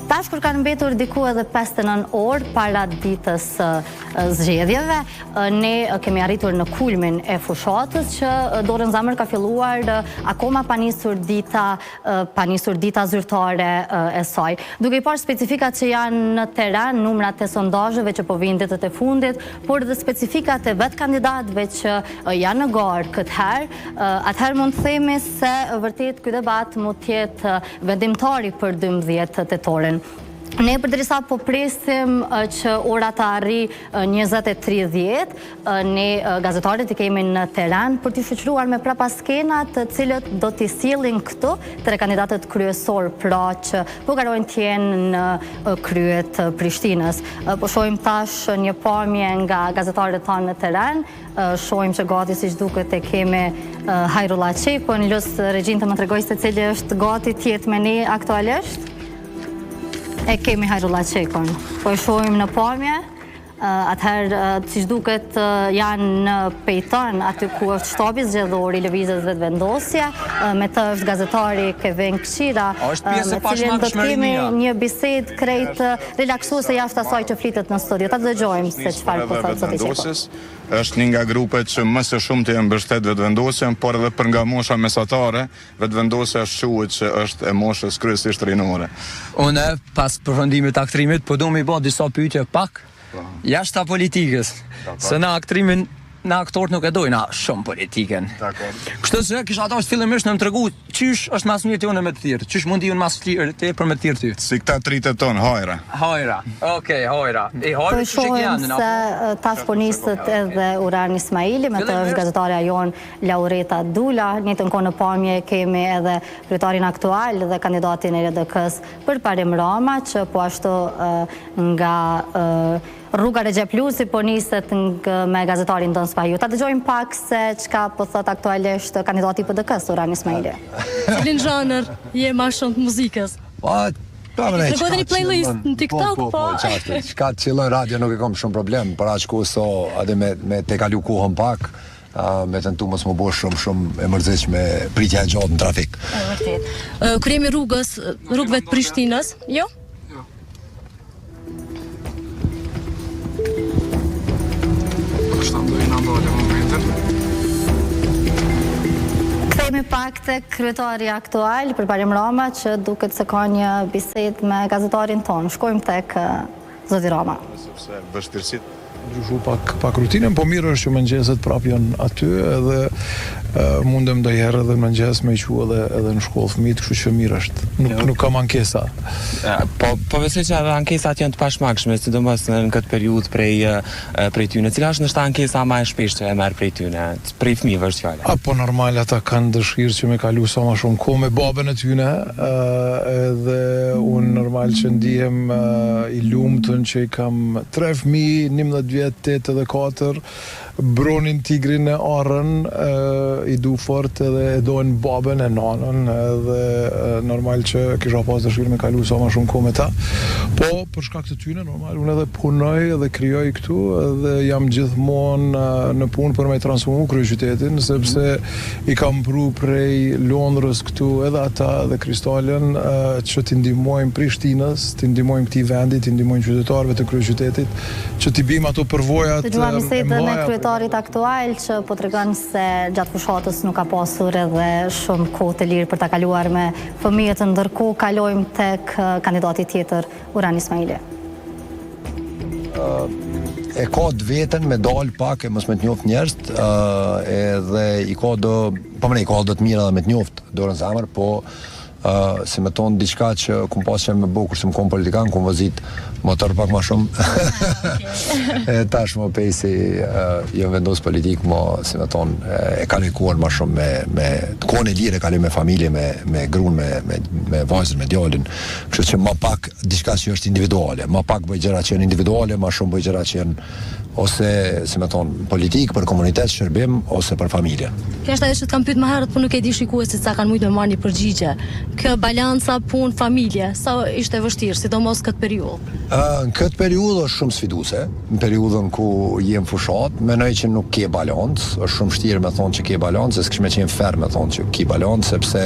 Tash kur kanë mbetur diku edhe 59 orë para ditës zgjedhjeve, ne kemi arritur në kulmin e fushatës që Dorën Zamër ka filluar akoma pa nisur dita zyrtare e saj. Duke i parë specifikat që janë në teren, numrat e sondazheve që po vinë ditët e fundit, por dhe specifikat e vetë kandidatëve që janë në garë këtë herë, atëherë mund të themi se vërtet ky debat mund të jetë vendimtari për 12 tetorin. Ne përderisa po presim që ora të arri 20:30, ne gazetarët i kemi në teren për t'i shoqëruar me prapaskenat të cilët do t'i sillin këtu tre kandidatët kryesor, pra që po garojnë të jenë në kryet Prishtinës. Po shohim tash një pamje nga gazetarët tanë në teren, shohim që gati siç duket e kemi Hajrullah Çekun, lus regjin të më tregoj se cili është gati të jetë me ne aktualisht. E kemi Hajrullah Çekun. Po e shohim në pamje, atëherë siç duket janë në pejton aty ku është shtabi zgjedhor i lëvizjes vetëvendosje, me të është gazetari Kevin Këshira, me cilin do të kemi një bisedë krejt relaksuese jashtë asaj që flitet në studio. Ta dëgjojmë se çfarë po thotë zoti Çeku. Është një nga grupet që më së shumti e mbështet vetëvendosjen, por edhe për nga mosha mesatare, vetëvendosja quhet që është e moshës kryesisht rinore. Unë pas përfundimit të aktrimit po do më bë disa pyetje pak jashtë politikës. Se na aktrimin na aktorët nuk e dojnë shumë politikën. Kështu që kisha ata fillimisht në më tregu çysh është mas mirë unë me të tjerë. Çysh mundi unë mas të për me të tjerë ty. Si këta tritet ton, hajra. Hajra. Okej, hajra. E hajra që janë. Se tash po nisët edhe Uran Ismaili, me të është gazetarja jonë Laureta Dula, njëjtën kohë në pamje kemi edhe kryetarin aktual dhe kandidatin e LDK-s Përparim Rama, që po ashtu nga Rruga Recep Lusi po niset me gazetarin Don Spaju. Ta dëgjojmë pak se çka po thot aktualisht kandidati i PDK-s Uran Ismaili. Cilin zhanër je më shumë të muzikës? Tregoni një playlist në TikTok, po. Çka qillon radio nuk e kam shumë problem, por aq kohë so edhe me te kalu kohën pak. Me tentu mos më bësh shumë e mërzitshme pritja e gjatë në trafik. Vërtet. Kur jemi rrugëve të Prishtinës, jo? Kthehemi pak tek kryetari aktual Përparim Rama, që duket se ka një bisedë me gazetarin ton. Shkojmë tek zoti Rama. Sepse vështirësitë ndryshu pak rutinën, po mirë është që mëngjeset prap janë aty, edhe mundem ndonjëherë edhe mëngjes me qu edhe në shkollë fëmijët, kështu që mirë është. Nuk kam ankesa. Po besoj që edhe ankesat janë të pashmangshme, sidomos në këtë periudhë prej tyne. Cila është ndoshta ankesa më e shpeshtë që e merr prej tyne? Prej fëmijëve është fjala. Po normal ata kanë dëshirë që me kalu sa më shumë kohë me babën e tyne, edhe unë normal që ndihem i lumtun që i kam 3 fëmijë, 11 vjet, 8 dhe 4, bronin tigrin e arën, i du fort edhe e dojnë babën e nanën, edhe normal që kisha pas dëshirë me kalu sa ma shumë kohë me ta. Po, për shkak të tyne, normal, unë edhe punoj edhe krijoj këtu, edhe jam gjithmonë në punë për me transformu kryeqytetin, sepse i kam pru prej Londrës këtu edhe ata dhe Kristalën, që t'i ndihmojmë Prishtinës, t'i ndihmojmë këtij vendi, t'i ndihmojmë qytetarëve të kryeqytetit, që t'i bim ato përvojat e mëdha. Kryetarit aktual që po tregon se gjatë fushatës nuk ka pasur edhe shumë kohë të lirë për ta kaluar me fëmijët, ndërkohë kalojmë tek kandidati tjetër Uran Ismaili. E ka të veten me dal pak e mos me të njoft njerëz, edhe i ka do të mira dhe me të njoft Dorën Zamër, po se me tonë diçka që kum pas që me bëu kurse më kom politikan, kum vëzit motor pak ma shumë. Tash më pejsi jam vendos politik, se me tonë e kaloj kohën ma shumë me kohën e lirë, e kaloj me familje, me gruan, me vajzën, me djalin. Kështu që ma pak diçka që është individuale, ma pak bëj gjëra që janë individuale, ma shumë bëj gjëra që janë ose se me thonë politik për komunitet, shërbim ose për familjen. Kjo është ajo që të kam pyet më herët, por nuk e di shikuesit sa kanë mujtë me marrë një përgjigje. Kjo balanca punë familje, sa ishte vështirë, sidomos këtë periudhë? Në këtë periudhë është shumë sfiduese, në periudhën ku jem fushat, mendoj që nuk ke balancë, është shumë vështirë me thonë që ke balancë, se s'kish me qenë ferm me thonë që ke balancë, sepse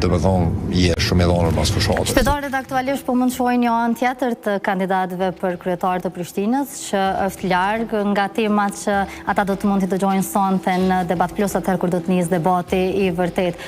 do të thonë je shumë i dhonur pas fushatës. Qytetarët aktualisht po mund shohin një anë tjetër të kandidatëve për kryetar të Prishtinës, që është larg nga temat që ata do të mund t'i dëgjojnë sonte në Debat Plus, atëherë kur do të nisë debati i vërtet.